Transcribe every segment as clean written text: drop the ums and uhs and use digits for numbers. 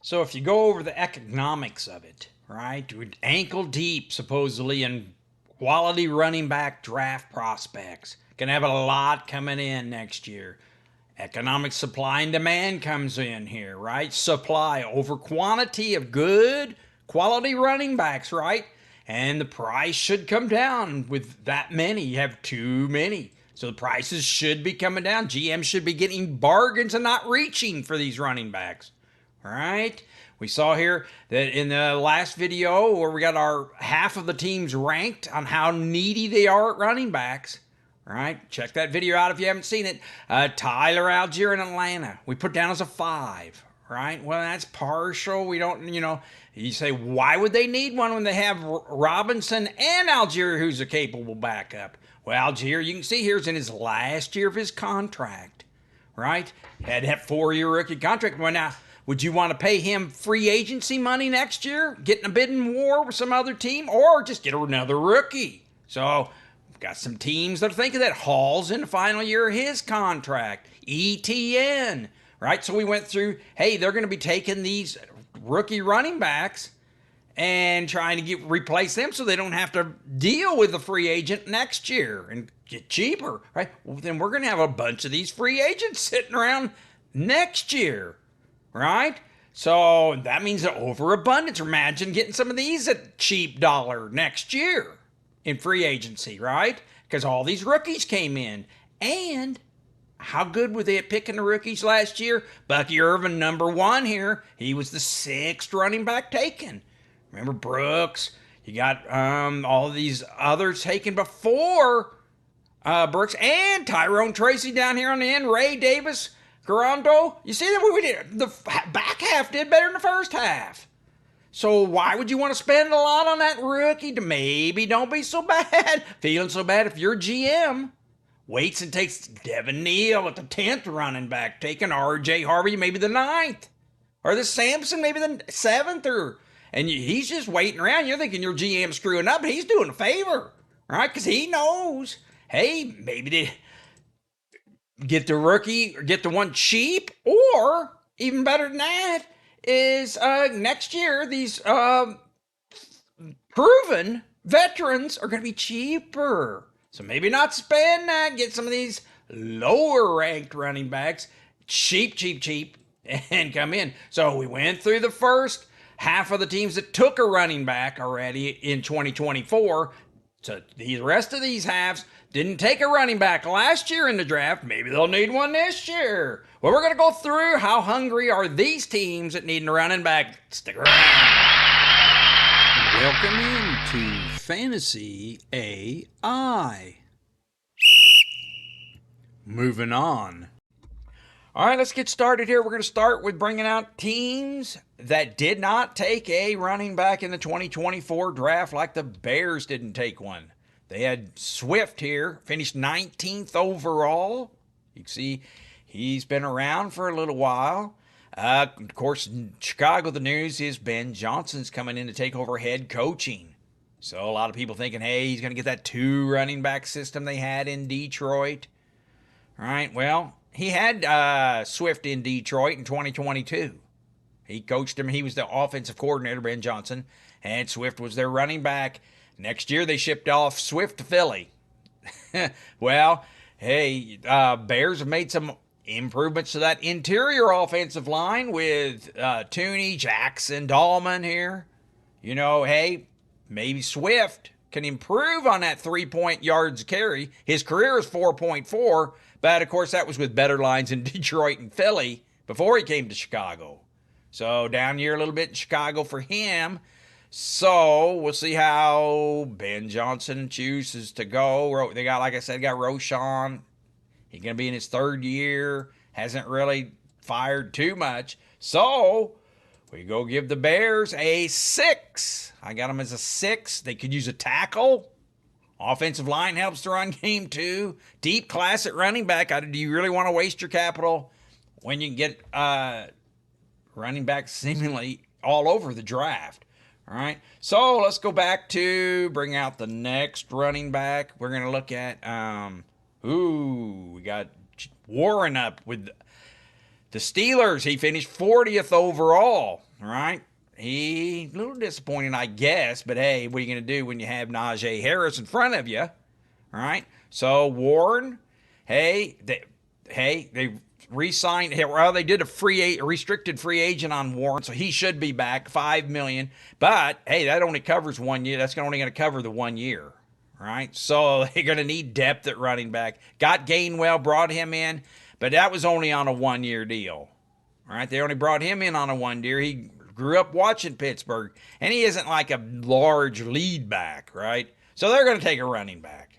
So if you go over the economics of it, right, ankle deep supposedly in quality running back draft prospects. Gonna have a lot coming in next year. Economic supply and demand comes in here, right? Supply over quantity of good quality running backs, right? And the price should come down with that many. You have too many. So the prices should be coming down. GM should be getting bargains and not reaching for these running backs. All right. We saw here that in the last video where we got our half of the teams ranked on how needy they are at running backs. All right. Check that video out if you haven't seen it. Tyler Algier in Atlanta, we put down as a 5. Right. Well, that's partial. We don't, you say, why would they need one when they have Robinson and Algier, who's a capable backup? Well, Algier, you can see here's in his last year of his contract. Right. Had that 4-year rookie contract. Well, now, would you want to pay him free agency money next year, get in a bidding war with some other team, or just get another rookie? So, we've got some teams that are thinking that. Hall's in the final year of his contract. ETN, right? So we went through, hey, they're going to be taking these rookie running backs and trying to replace them so they don't have to deal with the free agent next year and get cheaper, right? Well, then we're going to have a bunch of these free agents sitting around next year. Right? So that means an overabundance. Imagine getting some of these at cheap dollar next year in free agency, right? Because all these rookies came in. And how good were they at picking the rookies last year? Bucky Irvin, number 1 here. He was the 6th running back taken. Remember Brooks? You got all of these others taken before Brooks and Tyrone Tracy down here on the end. Ray Davis. Garando, you see that we did the back half did better than the first half. So why would you want to spend a lot on that rookie to maybe don't be so bad? Feeling so bad if you're GM. Waits and takes Devin Neal at the 10th running back, taking RJ Harvey maybe the 9th. Or the Sampson maybe the 7th, and he's just waiting around. You're thinking your GM screwing up, but he's doing a favor, right? Because he knows, hey, maybe they get the rookie or get the one cheap, or even better than that is next year these proven veterans are going to be cheaper. So maybe not spend that, get some of these lower ranked running backs cheap, and come in. So we went through the first half of the teams that took a running back already in 2024. So the rest of these halves didn't take a running back last year in the draft. Maybe they'll need one this year. Well, we're going to go through how hungry are these teams that need a running back. Stick around. Welcome into Fantasy AI. Moving on. All right, let's get started here. We're going to start with bringing out teams that did not take a running back in the 2024 draft, like the Bears didn't take one. They had Swift here, finished 19th overall. You can see he's been around for a little while. Of course, in Chicago, the news is Ben Johnson's coming in to take over head coaching. So a lot of people thinking, hey, he's going to get that 2 running back system they had in Detroit. All right, well, he had Swift in Detroit in 2022. He coached him. He was the offensive coordinator, Ben Johnson, and Swift was their running back. Next year, they shipped off Swift to Philly. Well, hey, Bears have made some improvements to that interior offensive line with Tooney, Jackson, Dahlman here. You know, hey, maybe Swift can improve on that 3-point yards carry. His career is 4.4, but of course that was with better lines in Detroit and Philly before he came to Chicago. So down here a little bit in Chicago for him. So we'll see how Ben Johnson chooses to go. They got, like I said, got Roschon. He's going to be in his 3rd year. Hasn't really fired too much. So we go give the Bears a 6. I got them as a 6. They could use a tackle. Offensive line helps the run game too. Deep class at running back. Do you really want to waste your capital when you can get running back seemingly all over the draft? All right. So let's go back to bring out the next running back. We're going to look at, we got Warren up with The Steelers, he finished 40th overall, right? He a little disappointing, I guess, but hey, what are you going to do when you have Najee Harris in front of you, right? So Warren, hey, they re-signed. Well, they did a restricted free agent on Warren, so he should be back, $5 million. But hey, that only covers 1 year. That's only going to cover the 1 year, right? So they're going to need depth at running back. Got Gainwell, brought him in, but that was only on a 1 year deal, right? They only brought him in on a 1 year. He grew up watching Pittsburgh, and he isn't like a large lead back, right? So they're going to take a running back,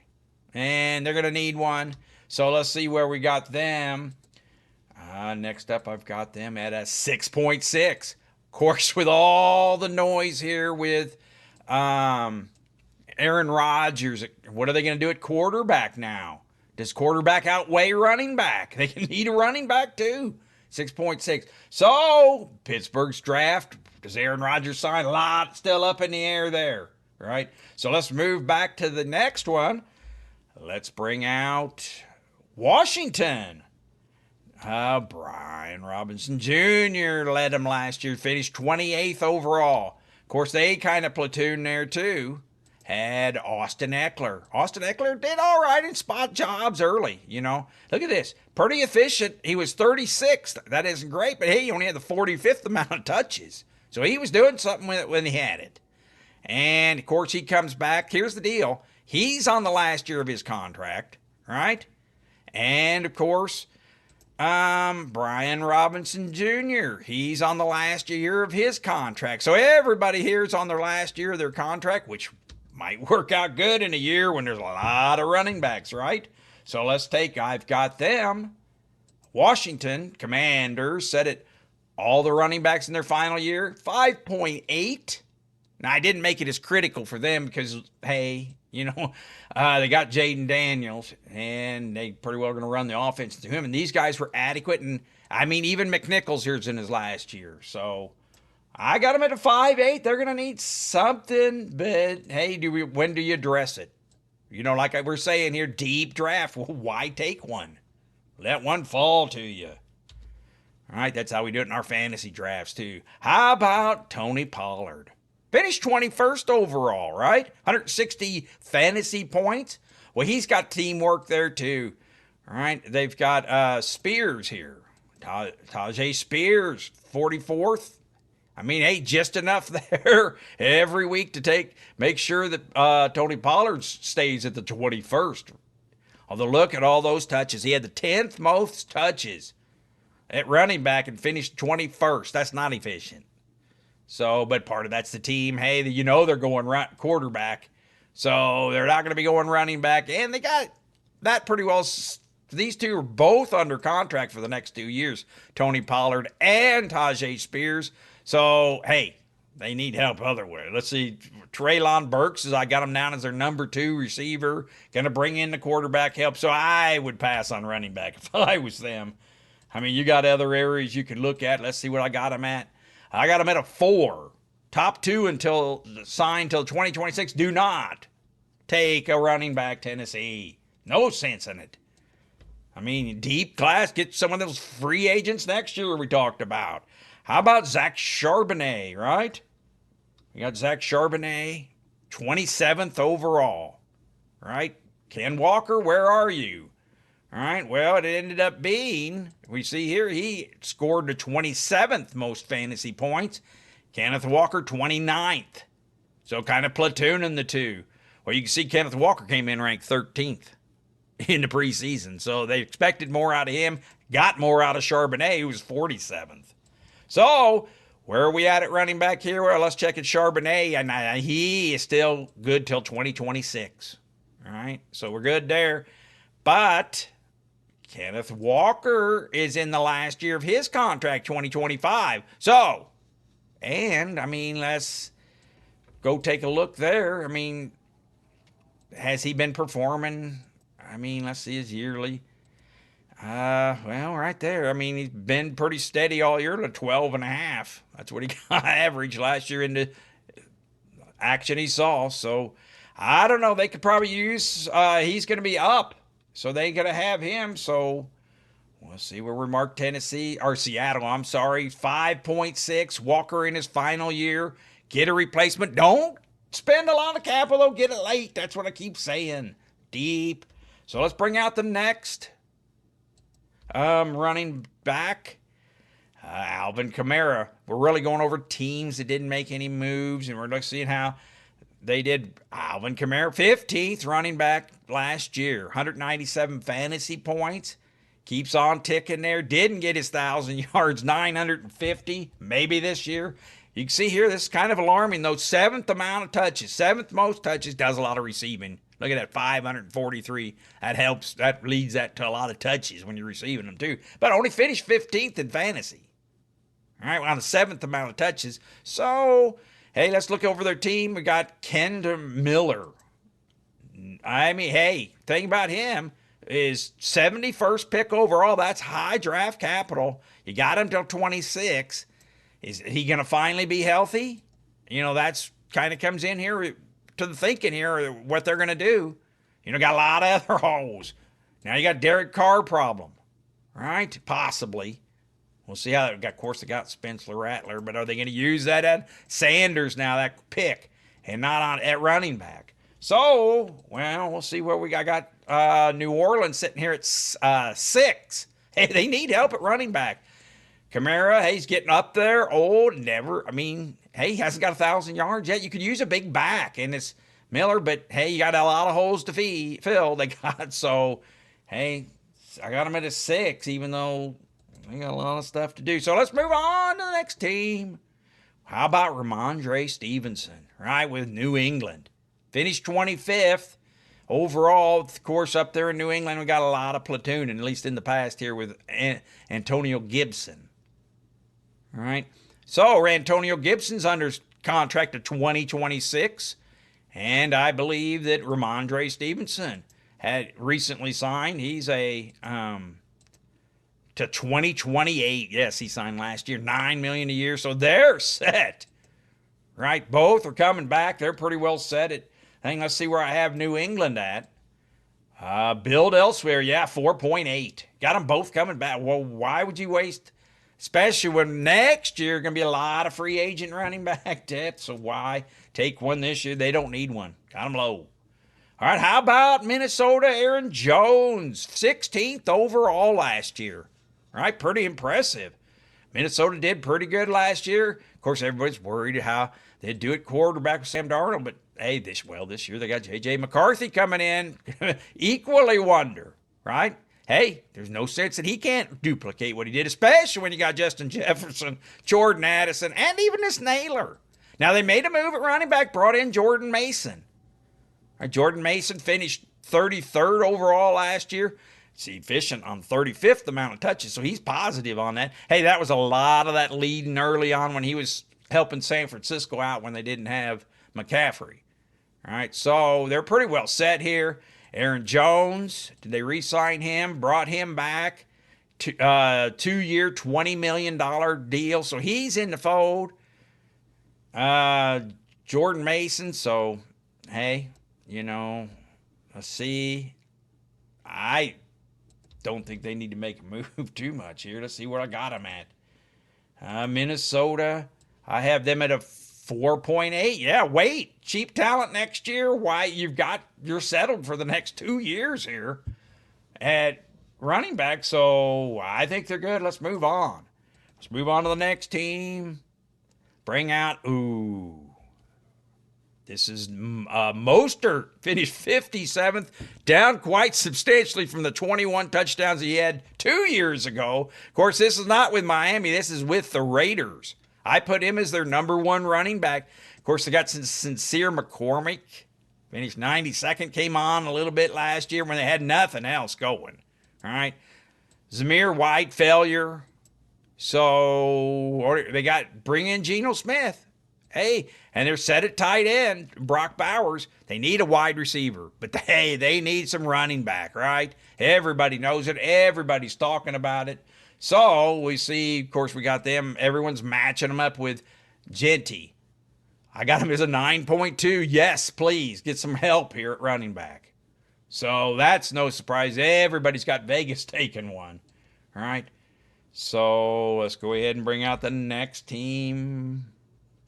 and they're going to need one. So let's see where we got them. Next up, I've got them at a 6.6. Of course, with all the noise here with Aaron Rodgers, what are they going to do at quarterback now? Does quarterback outweigh running back? They can need a running back too. 6.6. So, Pittsburgh's draft, does Aaron Rodgers sign? A lot still up in the air there, right? So let's move back to the next one. Let's bring out Washington. Brian Robinson Jr. led them last year, finished 28th overall. Of course, they kind of platoon there too. Had Austin Eckler. Austin Eckler did all right in spot jobs early, you know. Look at this. Pretty efficient. He was 36th. That isn't great, but he only had the 45th amount of touches. So he was doing something with it when he had it. And, of course, he comes back. Here's the deal. He's on the last year of his contract, right? And, of course, Brian Robinson Jr., he's on the last year of his contract. So everybody here is on their last year of their contract, which might work out good in a year when there's a lot of running backs, right? So I've got them. Washington Commanders set it all the running backs in their final year, 5.8. Now, I didn't make it as critical for them because, hey, you know, they got Jaden Daniels, and they pretty well going to run the offense to him. And these guys were adequate. And, I mean, even McNichols here's in his last year. So I got them at a 5.8. They're going to need something. But, hey, when do you address it? You know, like we're saying here, deep draft. Well, why take one? Let one fall to you. All right, that's how we do it in our fantasy drafts, too. How about Tony Pollard? Finished 21st overall, right? 160 fantasy points. Well, he's got teamwork there, too. All right, they've got Spears here. Tajay Spears, 44th. I mean, hey, just enough there every week to make sure that Tony Pollard stays at the 21st. Although, look at all those touches. He had the 10th most touches at running back and finished 21st. That's not efficient. So, but part of that's the team. Hey, you know they're going quarterback. So they're not going to be going running back. And they got that pretty well. These two are both under contract for the next 2 years. Tony Pollard and Tajay Spears. So, hey, they need help otherwise. Let's see. Treylon Burks, I got him down as their number 2 receiver. Going to bring in the quarterback help. So I would pass on running back if I was them. I mean, you got other areas you could look at. Let's see what I got them at. I got them at a 4. Top 2 until signed till 2026. Do not take a running back, Tennessee. No sense in it. I mean, deep class, get some of those free agents next year we talked about. How about Zach Charbonnet, right? We got Zach Charbonnet, 27th overall, right? Ken Walker, where are you? All right, well, it ended up being, we see here, he scored the 27th most fantasy points. Kenneth Walker, 29th. So kind of platooning the two. Well, you can see Kenneth Walker came in ranked 13th in the preseason. So they expected more out of him, got more out of Charbonnet, who was 47th. So where are we at running back here? Well, let's check at Charbonnet. And he is still good till 2026. All right, so we're good there. But Kenneth Walker is in the last year of his contract, 2025. So, and, I mean, let's go take a look there. I mean, has he been performing? I mean, let's see his yearly. Well, right there. I mean, he's been pretty steady all year to 12.5. That's what he got average last year in the action he saw. So, I don't know. They could probably use, he's going to be up. So they got to have him. So We'll see where we mark Tennessee or Seattle. I'm sorry, 5.6. Walker in his final year. Get a replacement. Don't spend a lot of capital. Get it late. That's what I keep saying. Deep. So let's bring out the next running back. Alvin Kamara. We're really going over teams that didn't make any moves, and we're seeing how they did. Alvin Kamara, 15th running back last year, 197 fantasy points. Keeps on ticking there. Didn't get his 1,000 yards, 950, maybe this year. You can see here, this is kind of alarming, though. Seventh amount of touches, seventh most touches, does a lot of receiving. Look at that, 543. That helps. That leads that to a lot of touches when you're receiving them, too. But only finished 15th in fantasy. All right, on the seventh amount of touches. So, hey, let's look over their team. We got Kendre Miller. I mean, hey, thing about him is 71st pick overall. That's high draft capital. You got him till 26. Is he going to finally be healthy? You know, that's kind of comes in here to the thinking here, what they're going to do. You know, got a lot of other holes. Now you got Derek Carr problem, right? Possibly. We'll see how, of course, they got Spencer Rattler, but are they going to use that at Sanders now, that pick, and not on at running back? So, well, we'll see where we got. New Orleans sitting here at 6. Hey, they need help at running back. Kamara, hey, he's getting up there, old, never. I mean, hey, he hasn't got 1,000 yards yet. You could use a big back, and it's Miller, but hey, you got a lot of holes to fill. They got, so, hey, I got him at a 6, even though they got a lot of stuff to do. So let's move on to the next team. How about Ramondre Stevenson, right, with New England? Finished 25th. Overall, of course, up there in New England, we got a lot of platooning, at least in the past here with Antonio Gibson. All right. So, Antonio Gibson's under contract to 2026. And I believe that Ramondre Stevenson had recently signed. He's to 2028. Yes, he signed last year, $9 million a year. So they're set. Right? Both are coming back. They're pretty well set at. Let's see where I have New England at. Build elsewhere, yeah, 4.8. Got them both coming back. Well, why would you waste, especially when next year going to be a lot of free agent running back depth? So why take one this year? They don't need one. Got them low. All right, how about Minnesota? Aaron Jones, 16th overall last year. All right, pretty impressive. Minnesota did pretty good last year. Of course, everybody's worried how they'd do it quarterback with Sam Darnold, but hey, this year they got J.J. McCarthy coming in. Equally wonder, right? Hey, there's no sense that he can't duplicate what he did, especially when you got Justin Jefferson, Jordan Addison, and even this Naylor. Now, they made a move at running back, brought in Jordan Mason. Right, Jordan Mason finished 33rd overall last year. See, efficient on 35th amount of touches, so he's positive on that. Hey, that was a lot of that leading early on when he was helping San Francisco out when they didn't have McCaffrey. All right, so they're pretty well set here. Aaron Jones, did they re-sign him? Brought him back. 2-year, $20 million deal, so he's in the fold. Jordan Mason, so, hey, you know, let's see. I don't think they need to make a move too much here. Let's see where I got them at. Minnesota, I have them at a 4.8. Yeah, wait. Cheap talent next year. Why, you're settled for the next 2 years here at running back. So I think they're good. Let's move on. Let's move on to the next team. Bring out, this is Mostert, finished 57th, down quite substantially from the 21 touchdowns he had 2 years ago. Of course, this is not with Miami. This is with the Raiders. I put him as their number one running back. Of course, they got Sincere McCormick, finished 92nd, came on a little bit last year when they had nothing else going. All right. Zamir White, failure. So they bring in Geno Smith. Hey, and they're set at tight end, Brock Bowers. They need a wide receiver, but they need some running back, right? Everybody knows it. Everybody's talking about it. So we see, of course, we got them. Everyone's matching them up with Genty. I got him as a 9.2. Yes, please get some help here at running back. So that's no surprise. Everybody's got Vegas taking one. All right. So let's go ahead and bring out the next team.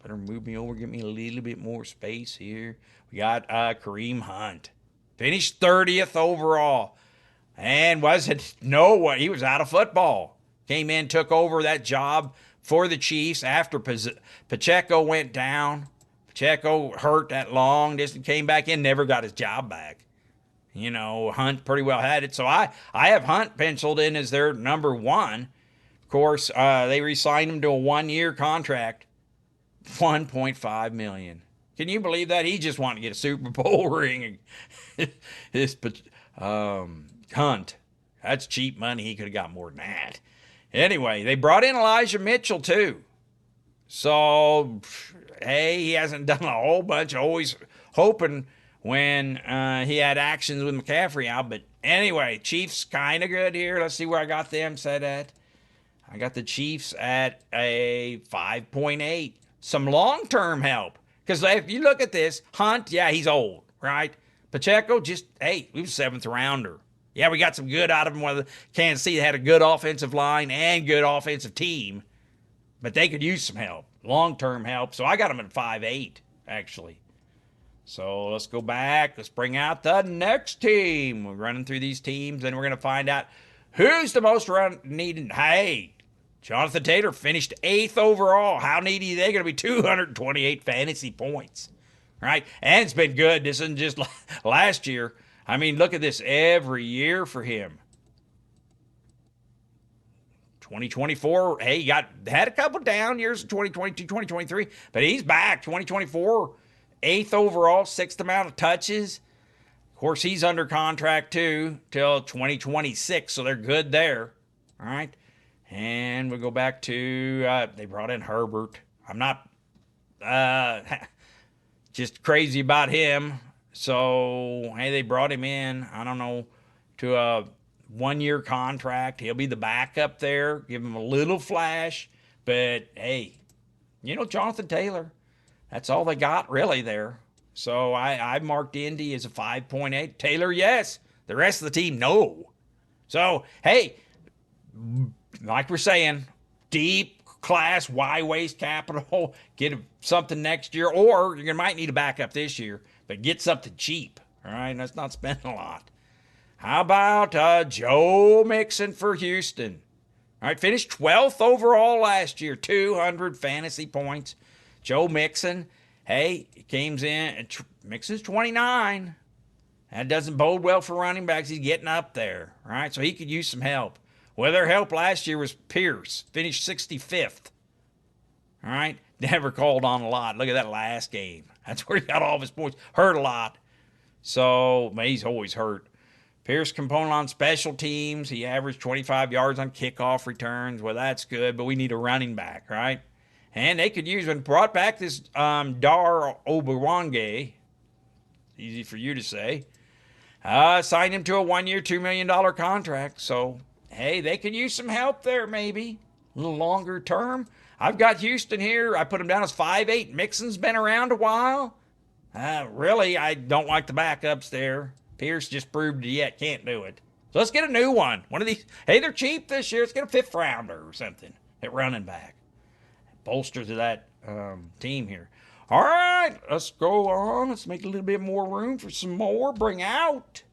Better move me over, give me a little bit more space here. We got Kareem Hunt. Finished 30th overall. And was it? No, he was out of football. Came in, took over that job for the Chiefs after Pacheco went down. Pacheco hurt that long distance, came back in, never got his job back. Hunt pretty well had it. So I have Hunt penciled in as their number one. Of course, they re-signed him to a 1-year contract, $1.5 million. Can you believe that? He just wanted to get a Super Bowl ring. This Hunt, that's cheap money. He could have got more than that. Anyway, they brought in Elijah Mitchell too. So, hey, he hasn't done a whole bunch. Always hoping when he had actions with McCaffrey out. But anyway, Chiefs kind of good here. Let's see where I got them set at. I got the Chiefs at a 5.8. Some long-term help. Because if you look at this, Hunt, yeah, he's old, right? Pacheco, he was 7th rounder. Yeah, we got some good out of him. Kansas City had a good offensive line and good offensive team. But they could use some help, long-term help. So I got them at 5.8, actually. So let's go back. Let's bring out the next team. We're running through these teams, and we're going to find out who's the most needed. Hey, Jonathan Taylor finished 8th overall. How needy are they going to be? 228 fantasy points, right? And it's been good. This isn't just last year. I mean, look at this every year for him. 2024, hey, he had a couple down years in 2022, 2023, but he's back. 2024, 8th overall, 6th amount of touches. Of course, he's under contract too till 2026, so they're good there. All right. And we'll go back to, they brought in Herbert. I'm not just crazy about him. So, hey, they brought him in, I don't know, to a 1-year contract. He'll be the backup there. Give him a little flash. But, hey, Jonathan Taylor, that's all they got really there. So I marked Indy as a 5.8. Taylor, yes. The rest of the team, no. So, hey, like we're saying, deep class, Y-waist capital, get something next year, or you might need a backup this year, but get something cheap, all right? Let's not spend a lot. How about Joe Mixon for Houston? All right, finished 12th overall last year, 200 fantasy points. Joe Mixon, hey, he came in, Mixon's 29. That doesn't bode well for running backs. He's getting up there, all right? So he could use some help. Well, their help last year was Pierce, finished 65th. All right? Never called on a lot. Look at that last game. That's where he got all of his points. Hurt a lot. So, he's always hurt. Pierce component on special teams. He averaged 25 yards on kickoff returns. Well, that's good, but we need a running back, right? And they could use, when brought back this Dar Oberwange, easy for you to say, signed him to a 1-year, $2 million contract. So, hey, they could use some help there maybe. A little longer term. I've got Houston here. I put him down as 5.8. Mixon's been around a while. Really, I don't like the backups there. Pierce just proved yet can't do it. So let's get a new one. One of these. Hey, they're cheap this year. Let's get a 5th rounder or something at running back. Bolster to that team here. All right, let's go on. Let's make a little bit more room for some more. Bring out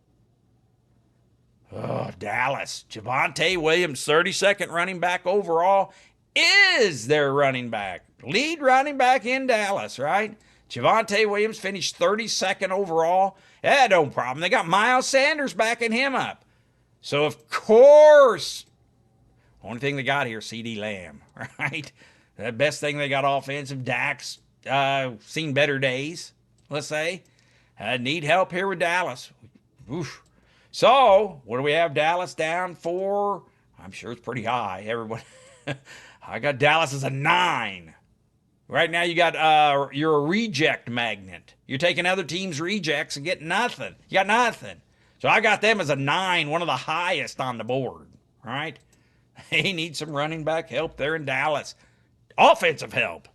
Dallas. Javonte Williams, 32nd running back overall, is their running back. Lead running back in Dallas, right? Javonte Williams finished 32nd overall. Yeah, no problem. They got Miles Sanders backing him up. So, of course, only thing they got here, CeeDee Lamb, right? The best thing they got offensive. Dak's seen better days, let's say. Need help here with Dallas. Oof. So, what do we have Dallas down for? I'm sure it's pretty high. Everyone, I got Dallas as a 9. Right now, you're a reject magnet. You're taking other teams' rejects and getting nothing. You got nothing. So I got them as a 9, one of the highest on the board. All right? They need some running back help there in Dallas. Offensive help.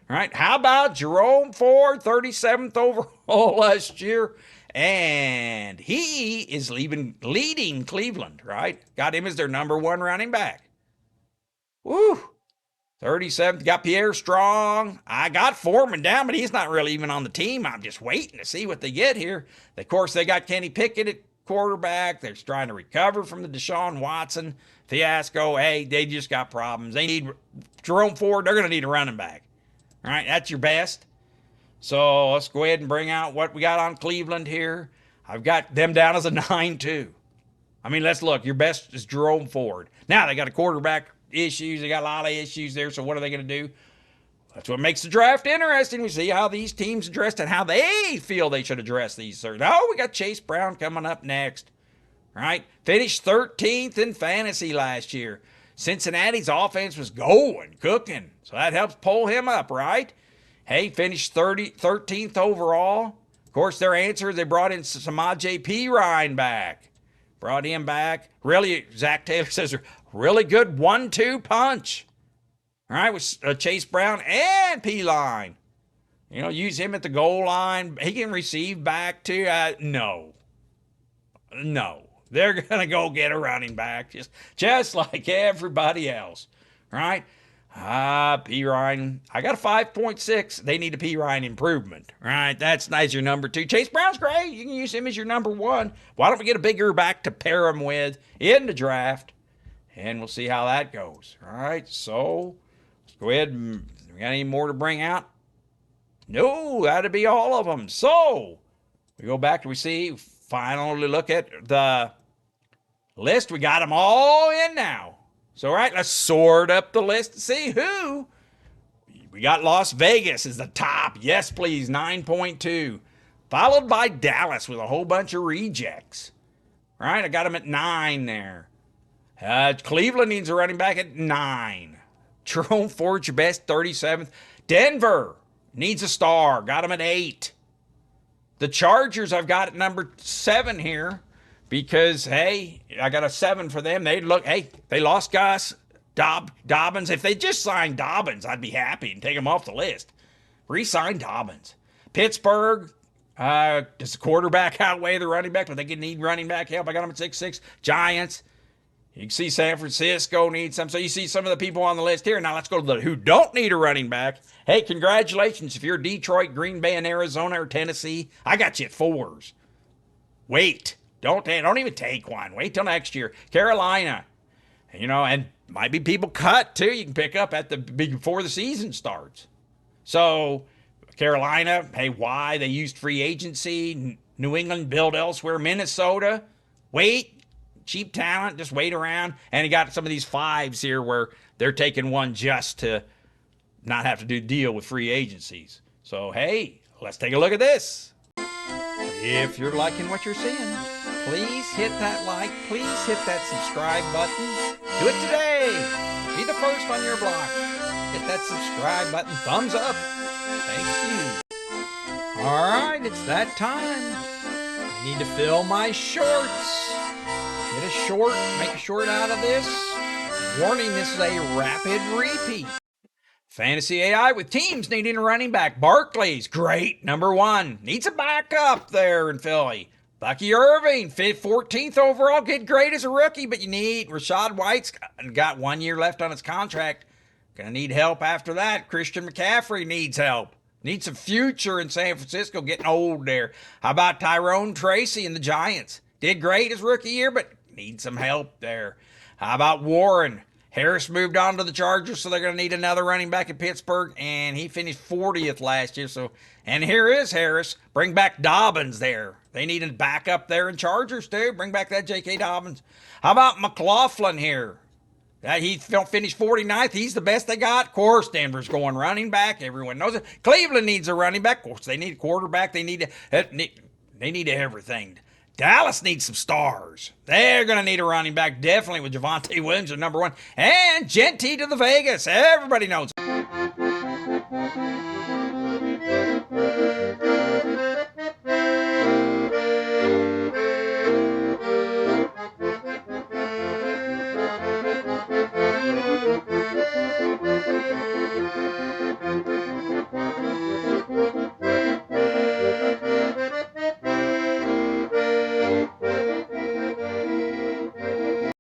All right? How about Jerome Ford, 37th overall last year? And he is leading Cleveland, right? Got him as their number one running back. Woo! 37th, got Pierre Strong. I got Foreman down, but he's not really even on the team. I'm just waiting to see what they get here. Of course, they got Kenny Pickett at quarterback. They're trying to recover from the Deshaun Watson fiasco. Hey, they just got problems. They need Jerome Ford. They're going to need a running back. All right, that's your best. So let's go ahead and bring out what we got on Cleveland here. I've got them down as a 9-2. I mean, let's look. Your best is Jerome Ford. Now they got a quarterback issues. They got a lot of issues there. So what are they going to do? That's what makes the draft interesting. We see how these teams address and how they feel they should address these certain. Oh, we got Chase Brown coming up next. Right? Finished 13th in fantasy last year. Cincinnati's offense was going, cooking. So that helps pull him up, right? Hey, finished 13th overall. Of course, their answer, they brought in Samaje Perine back. Brought him back. Really, Zach Taylor says, really good 1-2 punch. All right, with Chase Brown and P-Line. You know, use him at the goal line. He can receive back too. No. They're going to go get a running back just like everybody else. Right? Perine. I got a 5.6. They need a Perine improvement. Right? That's nice. Your number 2. Chase Brown's great. You can use him as your number 1. Why don't we get a bigger back to pair him with in the draft? And we'll see how that goes. All right. So let's go ahead and we got any more to bring out? No, that'd be all of them. So we go back to we see finally look at the list. We got them all in now. So, all right, let's sort up the list to see who. We got Las Vegas as the top. Yes, please, 9.2. Followed by Dallas with a whole bunch of rejects. All right, I got them at 9 there. Cleveland needs a running back at 9. Jerome Ford's your best, 37th. Denver needs a star. Got them at 8. The Chargers I've got at number 7 here. Because, hey, I got a 7 for them. They lost Gus Dobbins. If they just signed Dobbins, I'd be happy and take him off the list. Re-sign Dobbins. Pittsburgh, does the quarterback outweigh the running back? But they need running back help. I got them at 6-6. Giants. You can see San Francisco needs some. So you see some of the people on the list here. Now let's go to the who don't need a running back. Hey, congratulations. If you're Detroit, Green Bay, and Arizona, or Tennessee, I got you at 4s. Wait. Don't even take one. Wait till next year. Carolina, and might be people cut too. You can pick up at before the season starts. So Carolina, hey, why? They used free agency. New England, build elsewhere. Minnesota, wait. Cheap talent, just wait around. And you got some of these 5s here where they're taking one just to not have to deal with free agencies. So, hey, let's take a look at this. If you're liking what you're seeing, please hit that like. Please hit that subscribe button. Do it today. Be the first on your block. Hit that subscribe button. Thumbs up. Thank you. All right, it's that time. I need to fill my shorts. Get a short. Make a short out of this. Warning, this is a rapid repeat. Fantasy AI with teams needing a running back. Barkley's great, number 1. Needs a backup there in Philly. Bucky Irving, 14th overall, get great as a rookie, but you need Rashad White's got 1 year left on his contract. Gonna need help after that. Christian McCaffrey needs help. Needs a future in San Francisco, getting old there. How about Tyrone Tracy and the Giants? Did great his rookie year, but needs some help there. How about Warren? Harris moved on to the Chargers, so they're going to need another running back in Pittsburgh, and he finished 40th last year. And here is Harris. Bring back Dobbins there. They need a backup there in Chargers, too. Bring back that J.K. Dobbins. How about McLaughlin here? He finished 49th. He's the best they got. Of course, Denver's going running back. Everyone knows it. Cleveland needs a running back. Of course, they need a quarterback. They need everything. Dallas needs some stars. They're going to need a running back, definitely with Javonte Williams at number 1. And Genty to the Vegas. Everybody knows it.